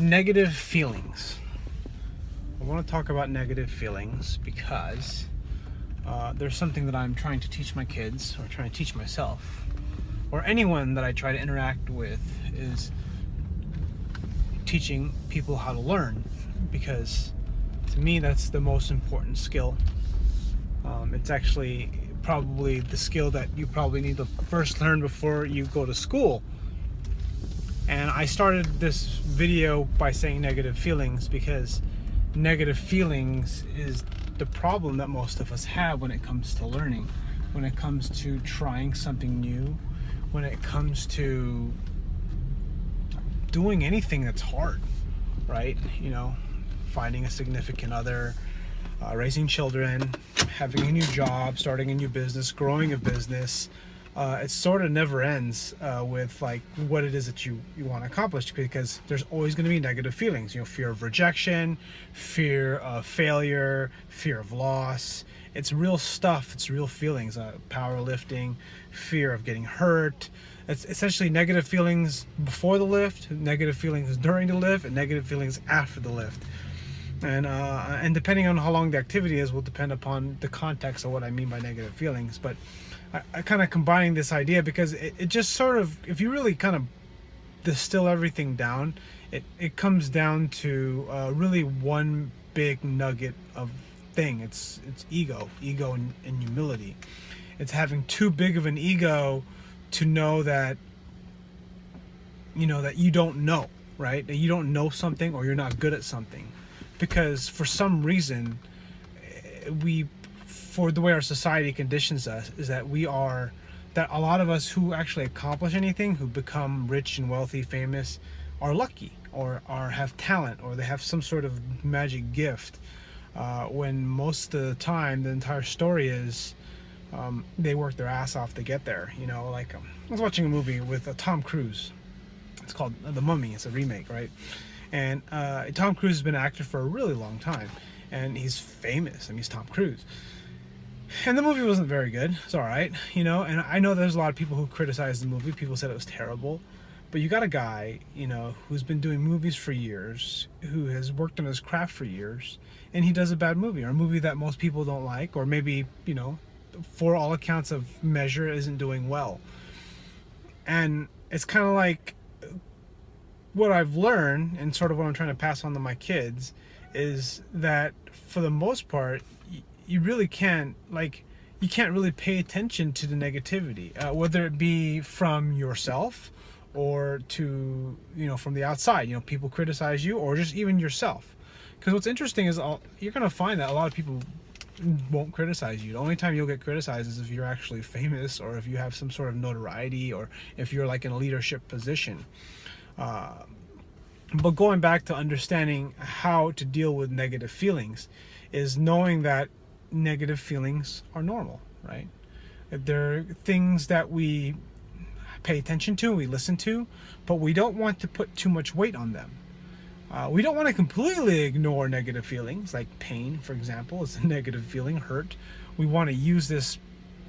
Negative feelings. I want to talk about negative feelings because there's something that I'm trying to teach my kids, or trying to teach myself, or anyone that I try to interact with, is teaching people how to learn, because to me that's the most important skill. It's actually probably the skill that you probably need to first learn before you go to school. And I started this video by saying negative feelings because negative feelings is the problem that most of us have when it comes to learning, when it comes to trying something new, when it comes to doing anything that's hard, right? Finding a significant other, raising children, having a new job, starting a new business, growing a business. It sort of never ends with like what it is that you want to accomplish, because there's always going to be negative feelings. Fear of rejection, fear of failure, fear of loss. It's real stuff. It's real feelings. Powerlifting, fear of getting hurt. It's essentially negative feelings before the lift, negative feelings during the lift, and negative feelings after the lift. And depending on how long the activity is will depend upon the context of what I mean by negative feelings. But I kind of combining this idea because it just sort of, if you really kind of distill everything down, it comes down to really one big nugget of thing. It's ego and humility. It's having too big of an ego to know that that you don't know, right? That you don't know something, or you're not good at something, because for some reason for the way our society conditions us, is that that a lot of us who actually accomplish anything, who become rich and wealthy, famous, are lucky, or have talent, or they have some sort of magic gift, when most of the time the entire story is they work their ass off to get there. I was watching a movie with Tom Cruise. It's called The Mummy. It's a remake, right? And Tom Cruise has been an actor for a really long time, and he's famous. He's Tom Cruise. And the movie wasn't very good. It's all right, and I know there's a lot of people who criticized the movie. People said it was terrible. But you got a guy, who's been doing movies for years, who has worked on his craft for years, and he does a bad movie, or a movie that most people don't like, or maybe, for all accounts of measure, isn't doing well. And it's kind of like what I've learned, and sort of what I'm trying to pass on to my kids, is that for the most part, you really can't, you can't really pay attention to the negativity, whether it be from yourself, or to, from the outside, people criticize you, or just even yourself. Because what's interesting is you're going to find that a lot of people won't criticize you. The only time you'll get criticized is if you're actually famous, or if you have some sort of notoriety, or if you're in a leadership position. But going back to understanding how to deal with negative feelings is knowing that negative feelings are normal, right? They're things that we pay attention to, we listen to, but we don't want to put too much weight on them. We don't want to completely ignore negative feelings, like pain, for example, is a negative feeling, hurt. We want to use this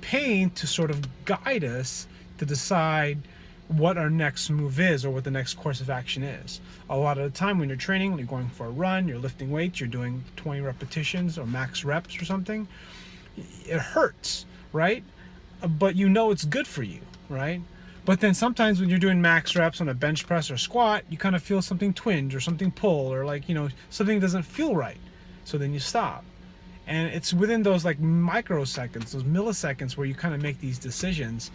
pain to sort of guide us to decide what our next move is, or what the next course of action is. A lot of the time when you're training, when you're going for a run, you're lifting weights, you're doing 20 repetitions or max reps or something, it hurts, right? But it's good for you, right? But then sometimes when you're doing max reps on a bench press or squat, you kind of feel something twinge, or something pull, or something doesn't feel right. So then you stop. And it's within those microseconds, those milliseconds, where you kind of make these decisions,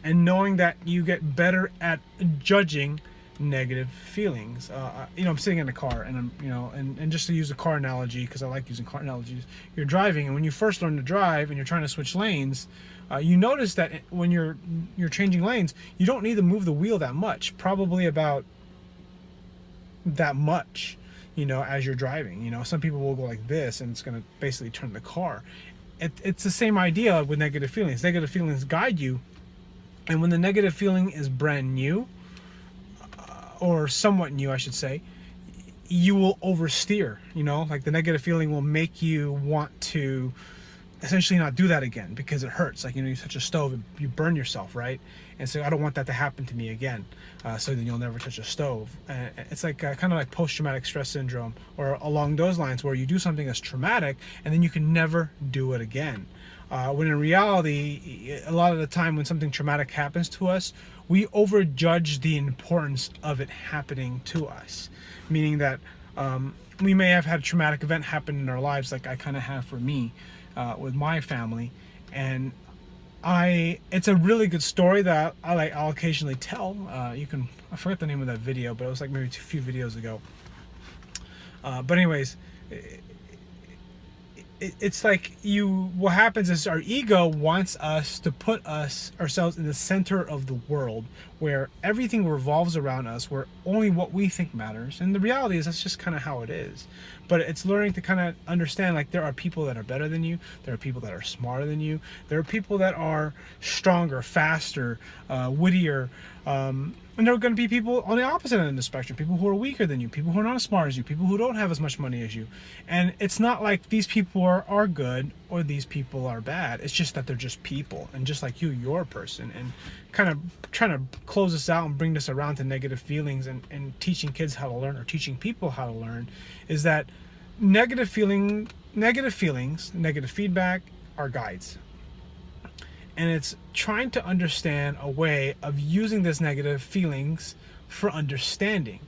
and knowing that you get better at judging negative feelings. I'm sitting in a car, and I'm, and just to use a car analogy, because I like using car analogies, you're driving, and when you first learn to drive and you're trying to switch lanes, you notice that when you're changing lanes, you don't need to move the wheel that much, probably about that much, as you're driving. Some people will go like this, and it's going to basically turn the car. It's the same idea with negative feelings. Negative feelings guide you. And when the negative feeling is brand new, or somewhat new, I should say, you will oversteer. The negative feeling will make you want to essentially not do that again because it hurts. Like, you touch a stove, you burn yourself, right? And so I don't want that to happen to me again. So then you'll never touch a stove. And it's like kind of like post-traumatic stress syndrome, or along those lines, where you do something that's traumatic and then you can never do it again. When in reality, a lot of the time when something traumatic happens to us, we overjudge the importance of it happening to us. Meaning that we may have had a traumatic event happen in our lives, like I kind of have for me with my family, and it's a really good story that I'll occasionally tell. I forget the name of that video, but it was like maybe a few videos ago. But anyways, it's like what happens is our ego wants us to put ourselves in the center of the world, where everything revolves around us, where only what we think matters. And the reality is that's just kind of how it is. But it's learning to kind of understand, like, there are people that are better than you, there are people that are smarter than you, there are people that are stronger, faster, wittier, and there are going to be people on the opposite end of the spectrum, people who are weaker than you, people who are not as smart as you, people who don't have as much money as you. And it's not like these people are good or these people are bad. It's just that they're just people. And just like you're a person. And kind of trying to close this out and bring this around to negative feelings and teaching kids how to learn, or teaching people how to learn, is that negative feelings, negative feedback are guides. And it's trying to understand a way of using this negative feelings for understanding.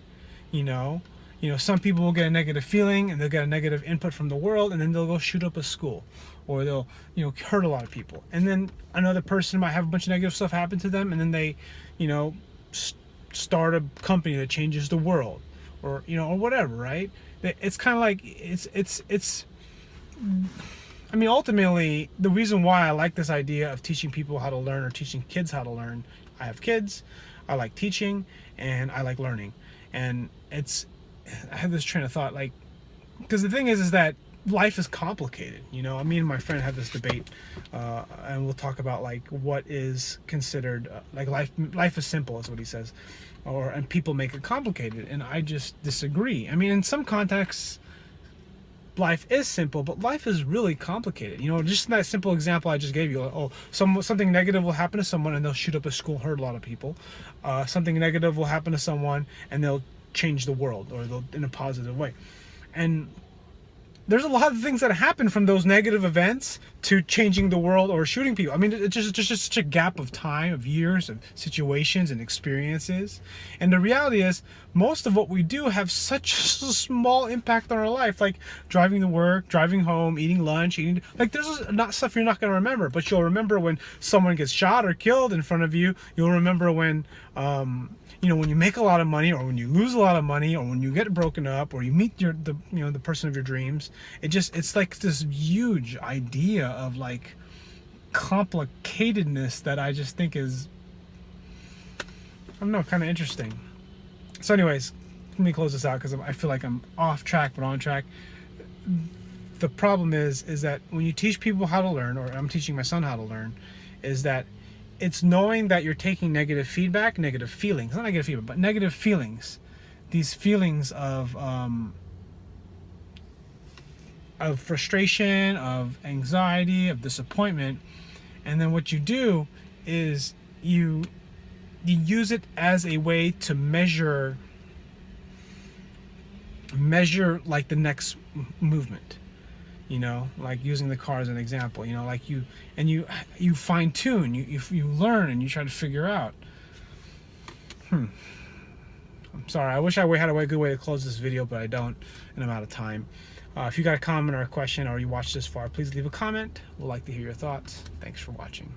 Some people will get a negative feeling and they'll get a negative input from the world, and then they'll go shoot up a school, or they'll hurt a lot of people. And then another person might have a bunch of negative stuff happen to them, and then they start a company that changes the world, or or whatever, right? It's kind of like ultimately, the reason why I like this idea of teaching people how to learn, or teaching kids how to learn, I have kids, I like teaching, and I like learning. And I have this train of thought, like, because the thing is that life is complicated. Me and my friend had this debate, and we'll talk about, like, what is considered, like, life is simple, is what he says, and people make it complicated, and I just disagree. In some contexts, life is simple, but life is really complicated. Just that simple example I just gave you. Like, something negative will happen to someone and they'll shoot up a school, hurt a lot of people. Something negative will happen to someone and they'll change the world, or they'll in a positive way. And there's a lot of things that happen from those negative events to changing the world or shooting people. It's just such a gap of time, of years, of situations and experiences. And the reality is, most of what we do have such a small impact on our life, like driving to work, driving home, eating lunch, there's not stuff you're not going to remember, but you'll remember when someone gets shot or killed in front of you. You'll remember when when you make a lot of money, or when you lose a lot of money, or when you get broken up, or you meet the person of your dreams. It's like this huge idea of, like, complicatedness that I just think is, I don't know, kind of interesting. So anyways, let me close this out, because I feel like I'm off track but on track. The problem is that when you teach people how to learn, or I'm teaching my son how to learn, is that it's knowing that you're taking negative feedback, negative feelings, not negative feedback, but negative feelings, these feelings of frustration, of anxiety, of disappointment, and then what you do is you use it as a way to measure like the next movement. Like using the car as an example. Like you fine tune, you learn, and you try to figure out. I'm sorry, I wish I had a good way to close this video, but I don't, and I'm out of time. If you got a comment or a question, or you watched this far, please leave a comment. We'd like to hear your thoughts. Thanks for watching.